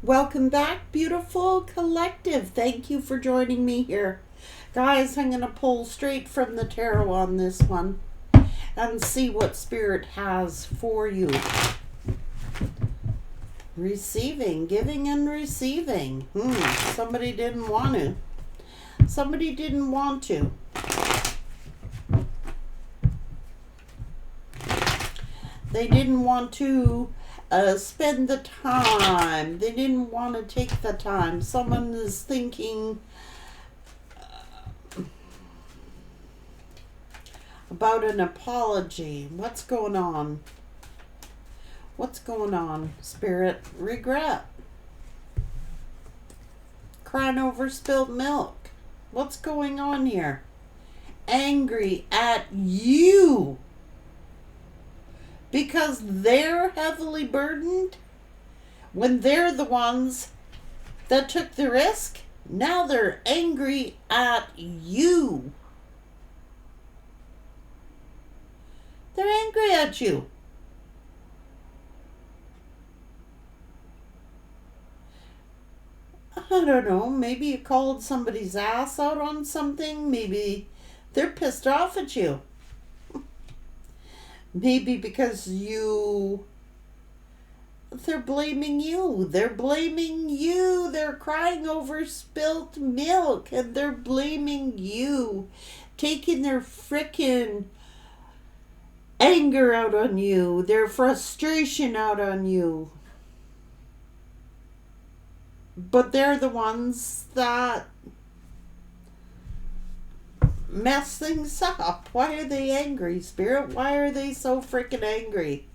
Welcome back, beautiful collective. Thank you for joining me here. Guys, I'm going to pull straight from the tarot on this one and see what Spirit has for you. Receiving, giving and receiving. Somebody didn't want to. Somebody didn't want to. They didn't want to spend the time. They didn't want to take the time. Someone is thinking about an apology. What's going on? What's going on, Spirit? Regret. Crying over spilled milk. What's going on here? Angry at you. Because they're heavily burdened when they're the ones that took the risk. Now they're angry at you. They're angry at you. I don't know, maybe you called somebody's ass out on something. Maybe they're pissed off at you. Maybe because they're blaming you. They're blaming you. They're crying over spilt milk and they're blaming you. Taking their frickin' anger out on you. Their frustration out on you. But they're the ones that mess things up. Why are they angry, Spirit? Why are they so freaking angry?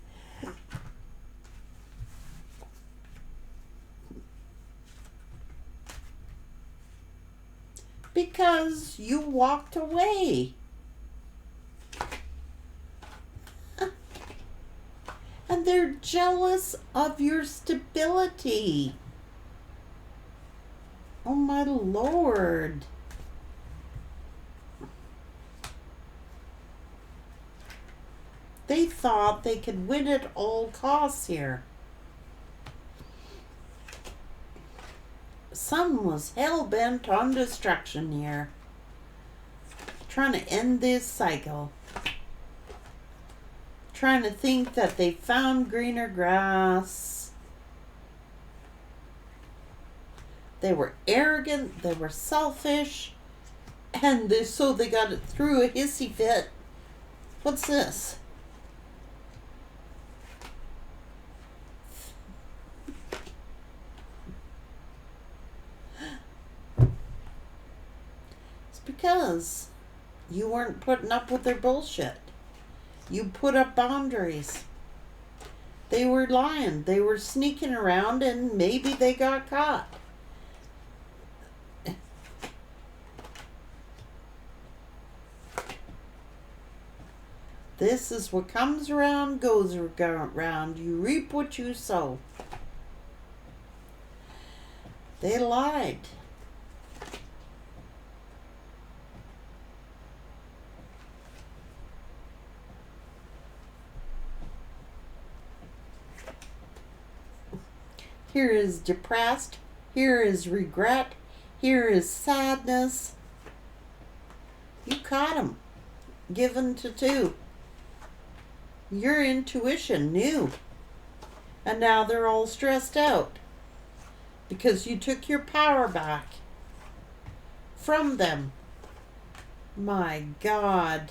Because you walked away. And they're jealous of your stability. Oh my Lord. They thought they could win at all costs here. Someone was hell-bent on destruction here. Trying to end this cycle. Trying to think that they found greener grass. They were arrogant, they were selfish, and so they got it through a hissy fit. What's this? Because you weren't putting up with their bullshit. You put up boundaries. They were lying. They were sneaking around and maybe they got caught. This is what comes around, goes around. You reap what you sow. They lied. Here is depressed. Here is regret. Here is sadness. You caught them. Given to two. Your intuition knew. And now they're all stressed out. Because you took your power back. From them. My God.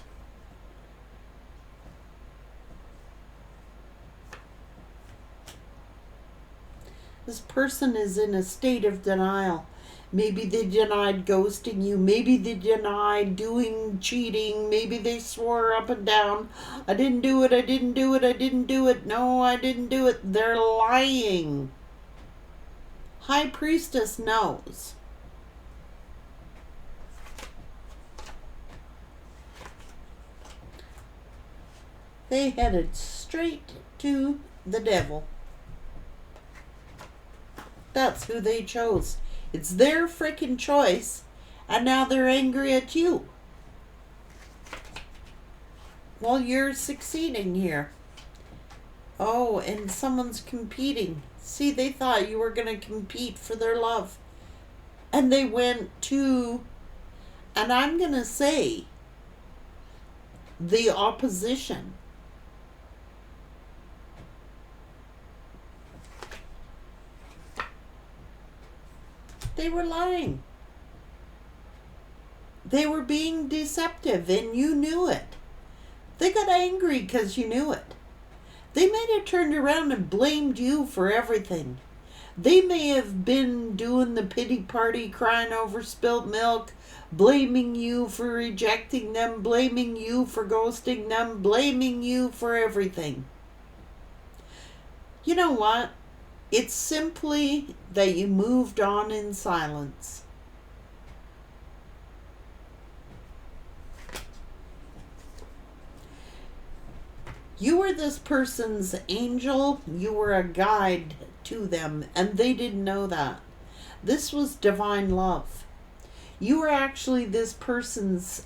This person is in a state of denial. Maybe they denied ghosting you. Maybe they denied cheating. Maybe they swore up and down, I didn't do it, I didn't do it, I didn't do it. No, I didn't do it. They're lying. High Priestess knows. They headed straight to the devil. That's who they chose. It's their freaking choice, and now they're angry at you. Well, you're succeeding here. Oh, and someone's competing. See, they thought you were going to compete for their love. And they went to, and I'm going to say, the opposition. They were lying. They were being deceptive, and you knew it. They got angry because you knew it. They may have turned around and blamed you for everything. They may have been doing the pity party, crying over spilt milk, blaming you for rejecting them, blaming you for ghosting them, blaming you for everything. You know what? It's simply that you moved on in silence. You were this person's angel. You were a guide to them, and they didn't know that. This was divine love. You were actually this person's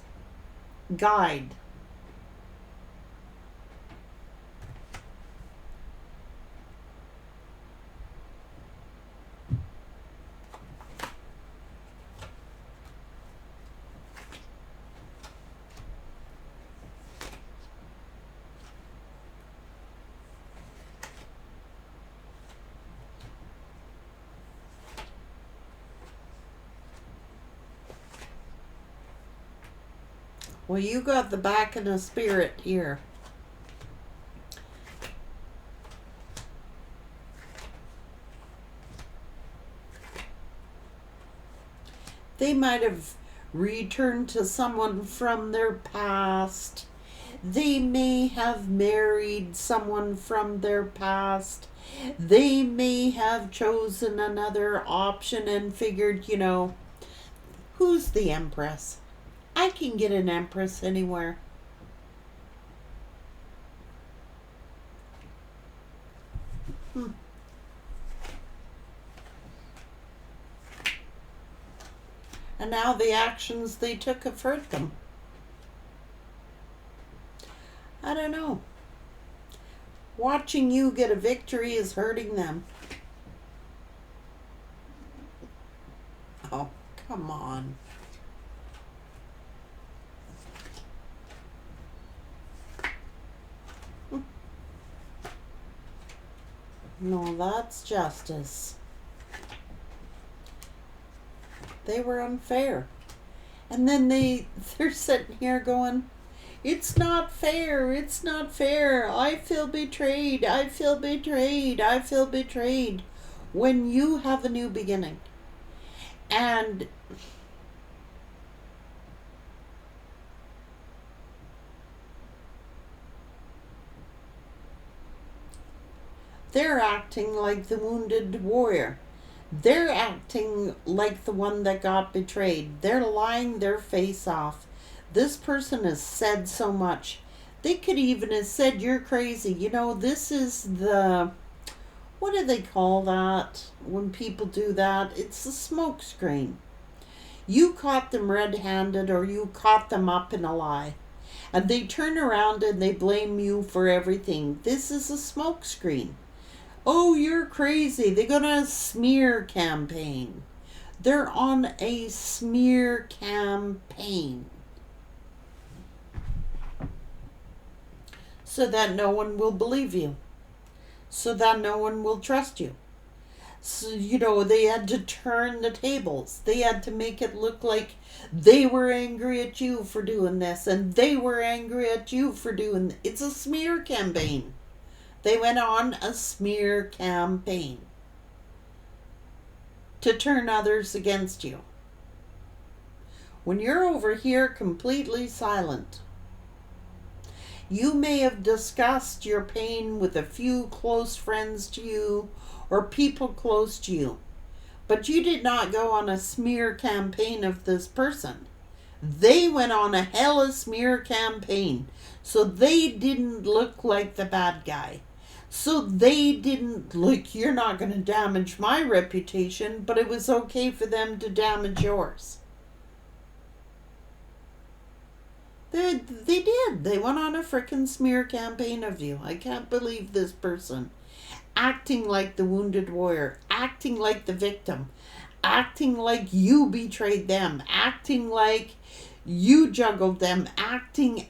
guide. Well, you got the back of the spirit here. They might have returned to someone from their past. They may have married someone from their past. They may have chosen another option and figured, who's the Empress? I can get an Empress anywhere. And now the actions they took have hurt them. I don't know. Watching you get a victory is hurting them. Oh, come on. No, that's justice. They were unfair. And then they're sitting here going, it's not fair, it's not fair. I feel betrayed, I feel betrayed, I feel betrayed. When you have a new beginning. And they're acting like the wounded warrior. They're acting like the one that got betrayed. They're lying their face off. This person has said so much. They could even have said, you're crazy. This is what do they call that when people do that? It's the smoke screen. You caught them red-handed, or you caught them up in a lie. And they turn around and they blame you for everything. This is a smoke screen. Oh, you're crazy. They're going to smear campaign. They're on a smear campaign. So that no one will believe you. So that no one will trust you. So, they had to turn the tables. They had to make it look like they were angry at you for doing this, and they were angry at you for doing this. It's a smear campaign. They went on a smear campaign to turn others against you. When you're over here completely silent, you may have discussed your pain with a few close friends to you or people close to you, but you did not go on a smear campaign of this person. They went on a hella smear campaign, so they didn't look like the bad guy. So they didn't look, you're not going to damage my reputation, but it was okay for them to damage yours. They did. They went on a frickin' smear campaign of you. I can't believe this person. acting like the wounded warrior, acting like the victim, acting like you betrayed them, acting like you juggled them, acting.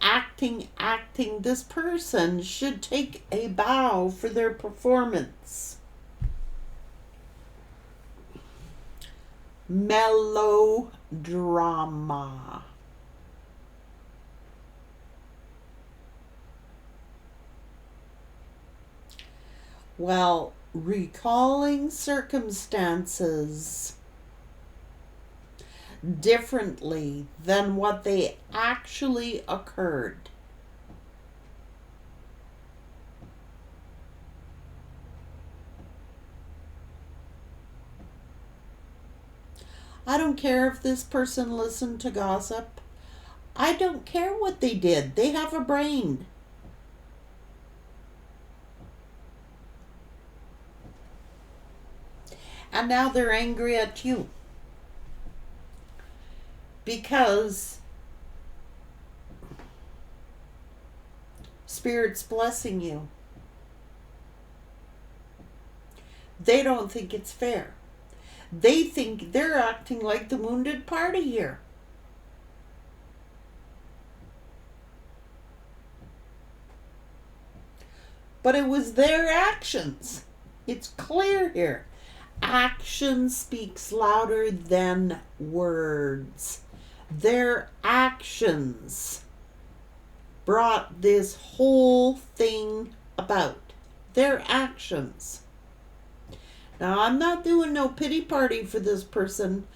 This person should take a bow for their performance. Melodrama. Well, recalling circumstances differently than what they actually occurred. I don't care if this person listened to gossip. I don't care what they did. They have a brain. And now they're angry at you. Because Spirit's blessing you. They don't think it's fair. They think they're acting like the wounded party here. But it was their actions. It's clear here. Action speaks louder than words. Their actions brought this whole thing about. Their actions. Now, I'm not doing no pity party for this person.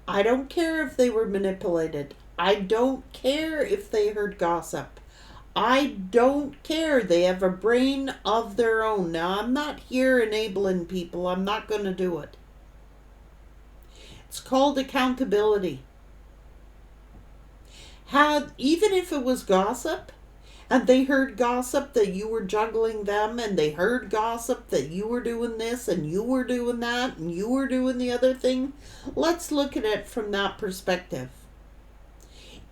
I don't care if they were manipulated. I don't care if they heard gossip. I don't care. They have a brain of their own. Now, I'm not here enabling people. I'm not going to do it. It's called accountability. Even if it was gossip, and they heard gossip that you were juggling them, and they heard gossip that you were doing this, and you were doing that, and you were doing the other thing, let's look at it from that perspective.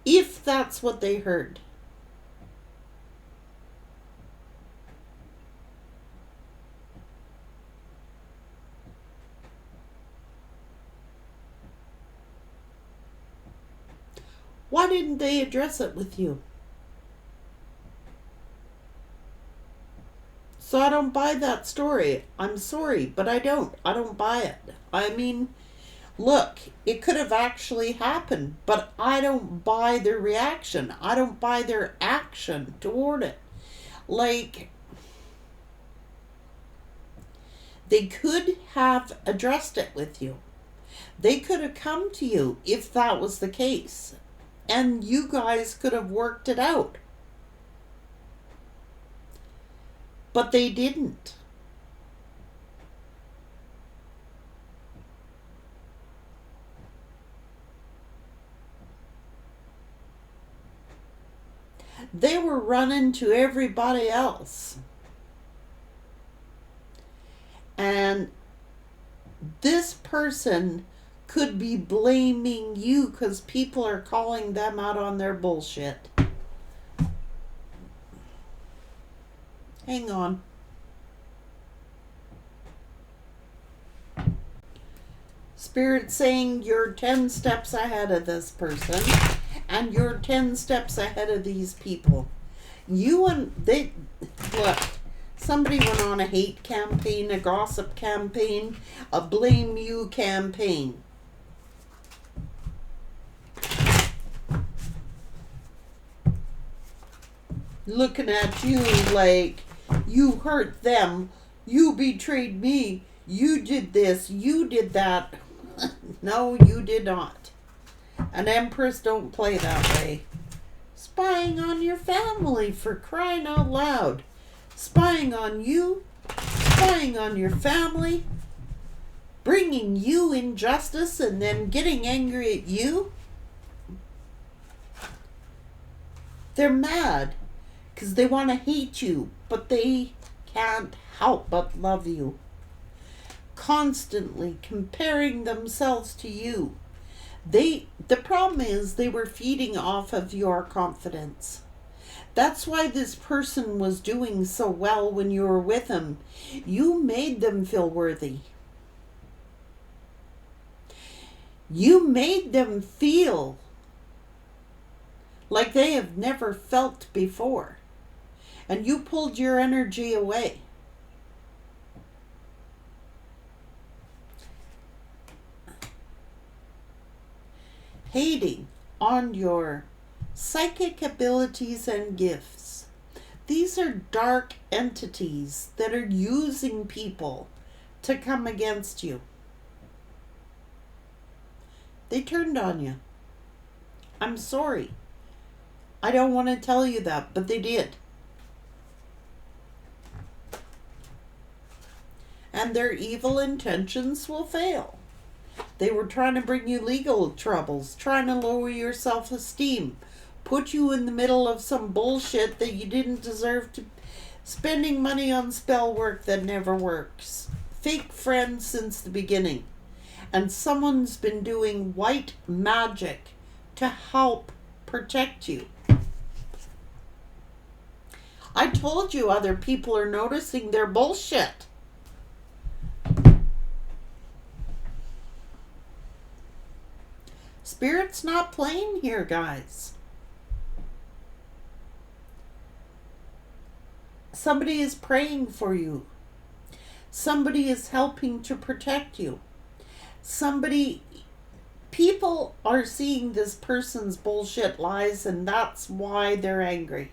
If that's what they heard, why didn't they address it with you? So I don't buy that story. I'm sorry, but I don't. I don't buy it. I mean, look, it could have actually happened, but I don't buy their reaction. I don't buy their action toward it. Like, they could have addressed it with you. They could have come to you if that was the case. And you guys could have worked it out. But they didn't. They were running to everybody else. And this person could be blaming you because people are calling them out on their bullshit. Hang on. Spirit saying you're 10 steps ahead of this person, and you're 10 steps ahead of these people. Look, somebody went on a hate campaign, a gossip campaign, a blame you campaign. Looking at you like you hurt them, you betrayed me, you did this, you did that. No, you did not. An empress don't play that way. Spying on your family, for crying out loud. Spying on you, spying on your family, bringing you injustice and then getting angry at you. They're mad because they want to hate you, but they can't help but love you. Constantly comparing themselves to you. The problem is they were feeding off of your confidence. That's why this person was doing so well when you were with them. You made them feel worthy. You made them feel like they have never felt before. And you pulled your energy away. Hating on your psychic abilities and gifts. These are dark entities that are using people to come against you. They turned on you. I'm sorry. I don't want to tell you that, but they did. And their evil intentions will fail. They were trying to bring you legal troubles, trying to lower your self-esteem, put you in the middle of some bullshit that you didn't deserve to, spending money on spell work that never works, fake friends since the beginning. And someone's been doing white magic to help protect you. I told you other people are noticing their bullshit. Spirit's not playing here, guys. Somebody is praying for you. Somebody is helping to protect you. People are seeing this person's bullshit lies, and that's why they're angry.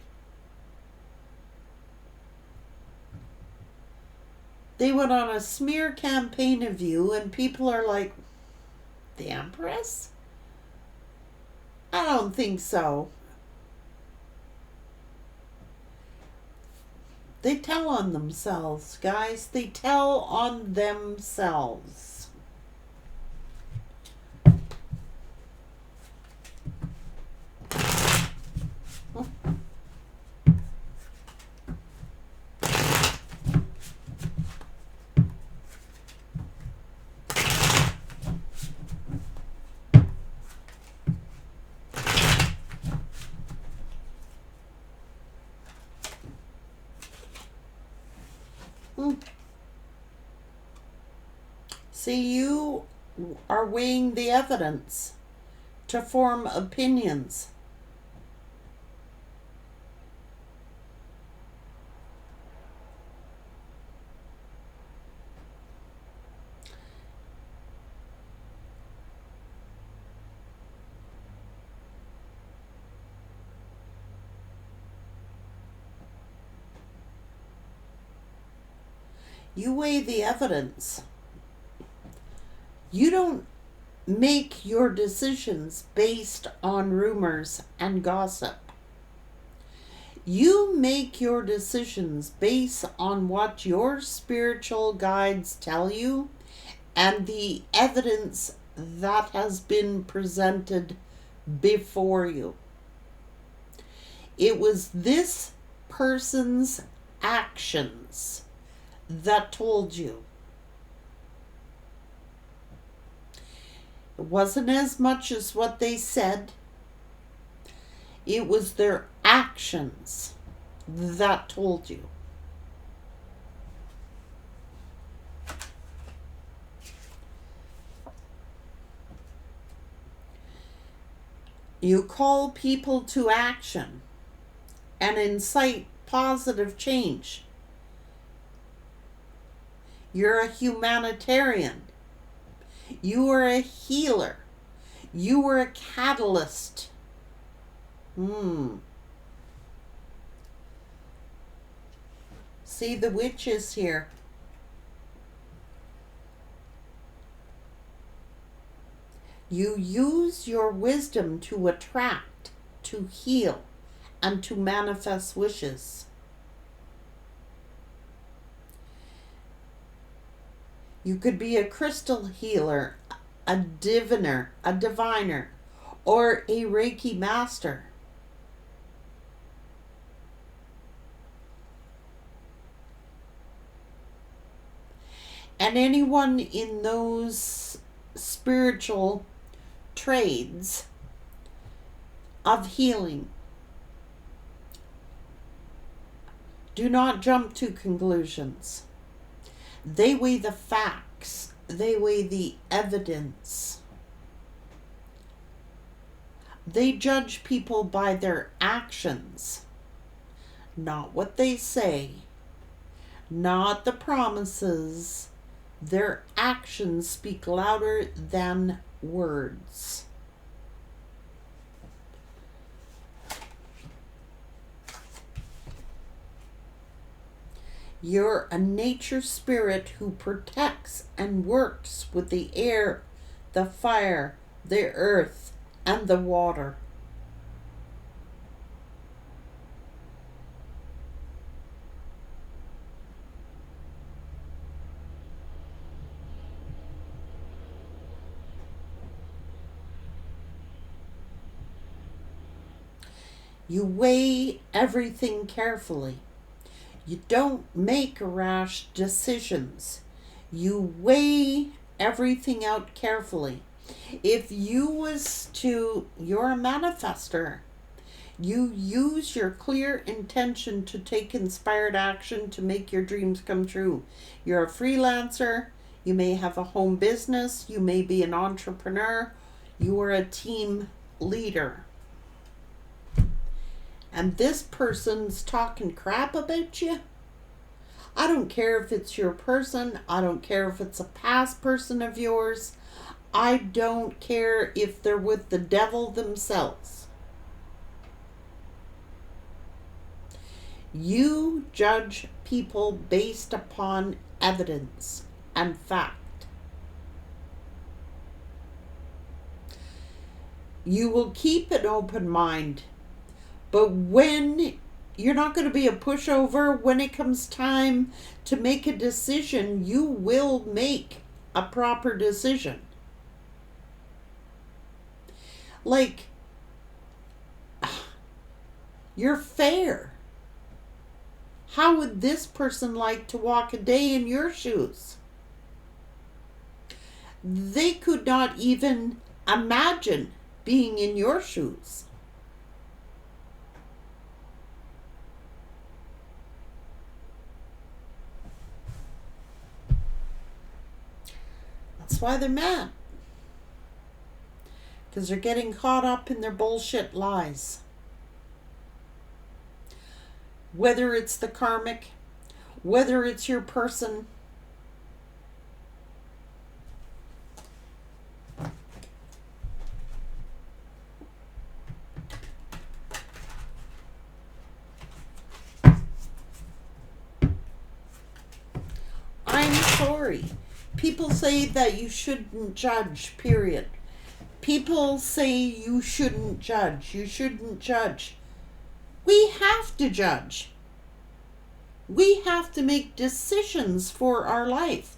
They went on a smear campaign of you, and people are like, the Empress? I don't think so. They tell on themselves, guys. They tell on themselves. See, you are weighing the evidence to form opinions. You weigh the evidence. You don't make your decisions based on rumors and gossip. You make your decisions based on what your spiritual guides tell you and the evidence that has been presented before you. It was this person's actions that told you. It wasn't as much as what they said. It was their actions that told you. You call people to action and incite positive change. You're a humanitarian. You are a healer. You are a catalyst. See, the witch is here. You use your wisdom to attract, to heal, and to manifest wishes. You could be a crystal healer, a diviner, or a Reiki master. And anyone in those spiritual trades of healing Do not jump to conclusions. They weigh the facts. They weigh the evidence. They judge people by their actions, not what they say, not the promises. Their actions speak louder than words. You're a nature spirit who protects and works with the air, the fire, the earth, and the water. You weigh everything carefully. You don't make rash decisions. You weigh everything out carefully. If you're a manifester, you use your clear intention to take inspired action to make your dreams come true. You're a freelancer. You may have a home business. You may be an entrepreneur. You are a team leader. And this person's talking crap about you. I don't care if it's your person. I don't care if it's a past person of yours. I don't care if they're with the devil themselves. You judge people based upon evidence and fact. You will keep an open mind. But when you're not going to be a pushover, when it comes time to make a decision, you will make a proper decision. Like, you're fair. How would this person like to walk a day in your shoes? They could not even imagine being in your shoes. That's why they're mad. Because they're getting caught up in their bullshit lies. Whether it's the karmic, whether it's your person. I'm sorry. People say that you shouldn't judge, period. People say you shouldn't judge. You shouldn't judge. We have to judge. We have to make decisions for our life.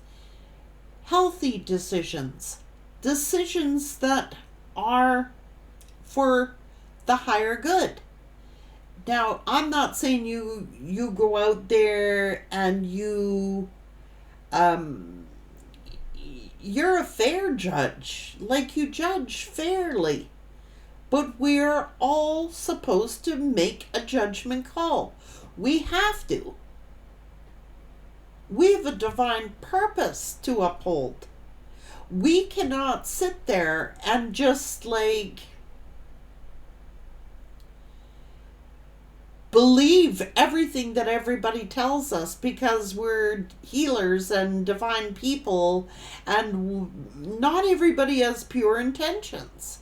Healthy decisions. Decisions that are for the higher good. Now, I'm not saying you go out there and you're a fair judge, like you judge fairly. But we're all supposed to make a judgment call. We have to. We have a divine purpose to uphold. We cannot sit there and just believe everything that everybody tells us because we're healers and divine people, and not everybody has pure intentions.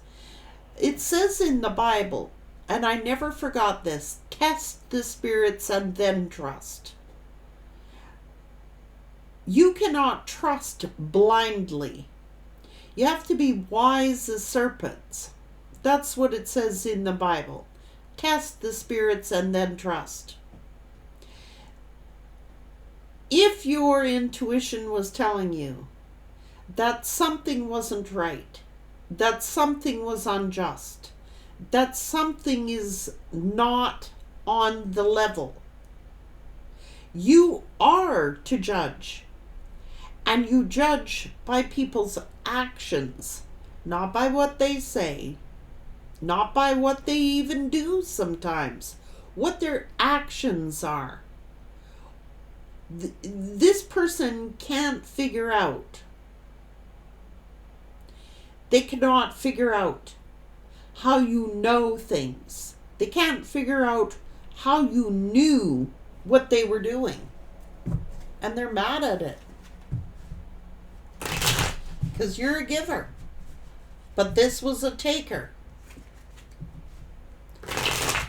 It says in the Bible, and I never forgot this, test the spirits and then trust. You cannot trust blindly. You have to be wise as serpents. That's what it says in the Bible. Test the spirits and then trust. If your intuition was telling you that something wasn't right, that something was unjust, that something is not on the level, you are to judge. And you judge by people's actions, not by what they say, not by what they even do sometimes, what their actions are. This person can't figure out. They cannot figure out how you know things. They can't figure out how you knew what they were doing. And they're mad at it. Because you're a giver. But this was a taker.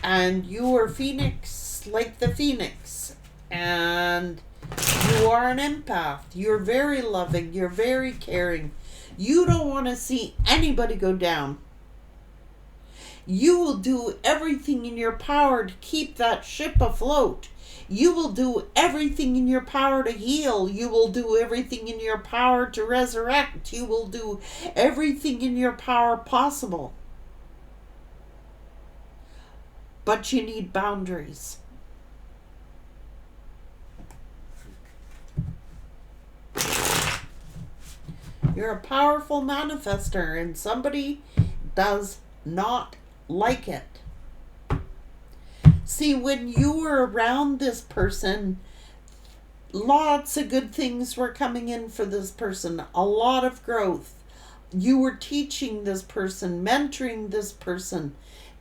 And you are Phoenix like the Phoenix. And you are an empath. You're very loving. You're very caring. You don't want to see anybody go down. You will do everything in your power to keep that ship afloat. You will do everything in your power to heal. You will do everything in your power to resurrect. You will do everything in your power possible. But you need boundaries. You're a powerful manifester, and somebody does not like it. See, when you were around this person, lots of good things were coming in for this person. A lot of growth. You were teaching this person, mentoring this person,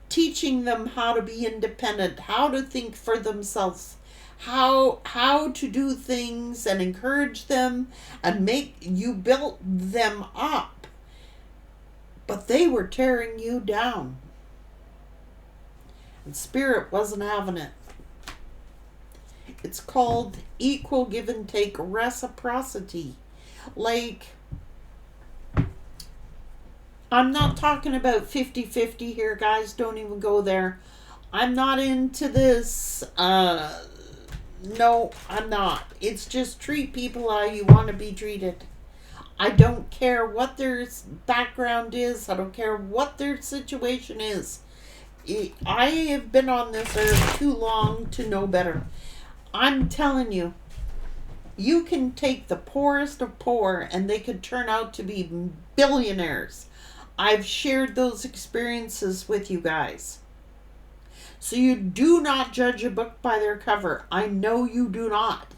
teaching them how to be independent, how to think for themselves, how to do things, and encourage them and you built them up. But they were tearing you down. And Spirit wasn't having it. It's called equal give and take reciprocity. Like, I'm not talking about 50-50 here, guys. Don't even go there. I'm not into this. No, I'm not. It's just treat people how you want to be treated. I don't care what their background is. I don't care what their situation is. I have been on this earth too long to know better. I'm telling you, you can take the poorest of poor and they could turn out to be billionaires. I've shared those experiences with you guys. So you do not judge a book by their cover. I know you do not.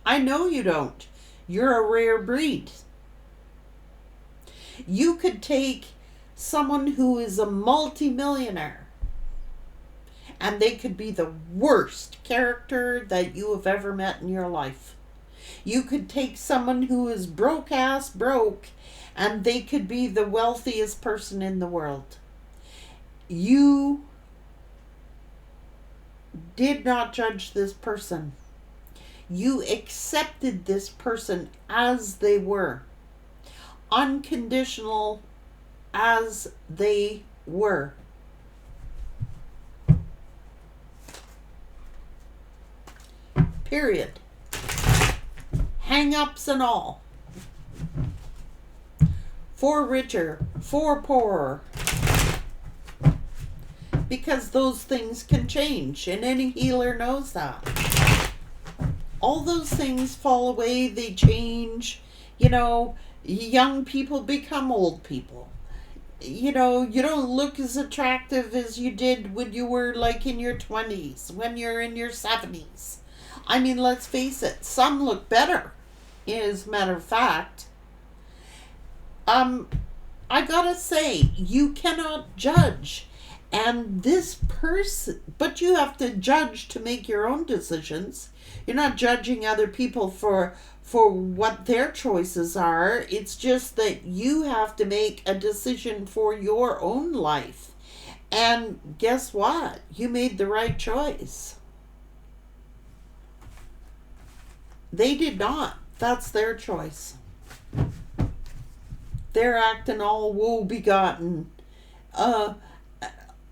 I know you don't. You're a rare breed. You could take someone who is a multimillionaire and they could be the worst character that you have ever met in your life. You could take someone who is broke and they could be the wealthiest person in the world. You did not judge this person. You accepted this person as they were. Unconditional as they were. Period. Hang-ups and all. For richer, for poorer. Because those things can change, and any healer knows that. All those things fall away, they change. You know, young people become old people. You know, you don't look as attractive as you did when you were like in your 20s, when you're in your 70s. I mean, let's face it, some look better, as a matter of fact. I gotta say, you cannot judge. And this person, but you have to judge to make your own decisions. You're not judging other people for what their choices are. It's just that you have to make a decision for your own life. And guess what? You made the right choice. They did not. That's their choice. They're acting all woe-begotten.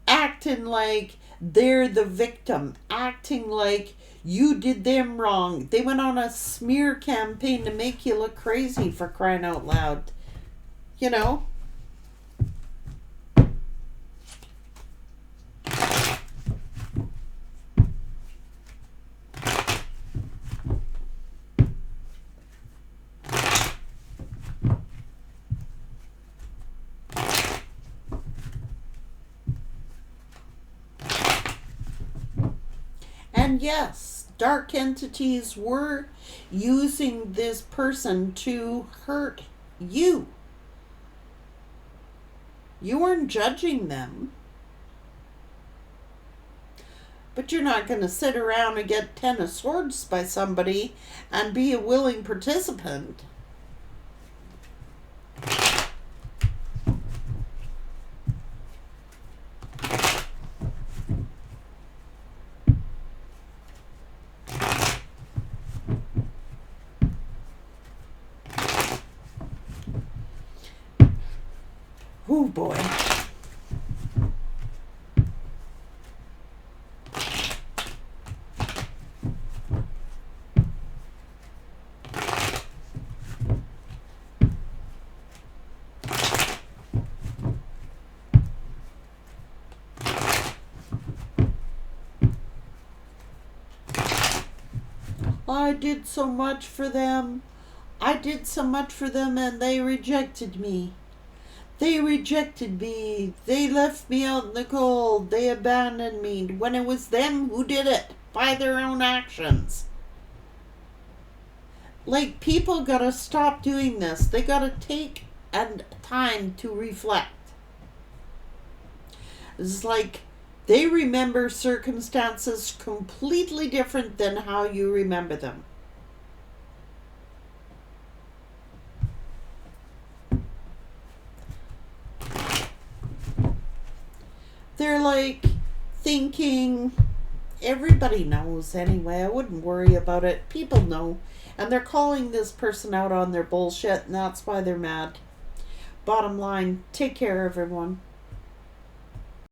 Acting like they're the victim. Acting like you did them wrong. They went on a smear campaign to make you look crazy, for crying out loud. You know? And yes, dark entities were using this person to hurt you. You weren't judging them. But you're not going to sit around and get 10 of swords by somebody and be a willing participant. Oh boy. I did so much for them. I did so much for them and they rejected me. They rejected me. They left me out in the cold. They abandoned me when it was them who did it by their own actions. Like, people gotta stop doing this. They gotta take time to reflect. It's like they remember circumstances completely different than how you remember them. They're like thinking, everybody knows anyway. I wouldn't worry about it. People know. And they're calling this person out on their bullshit, and that's why they're mad. Bottom line, take care, everyone.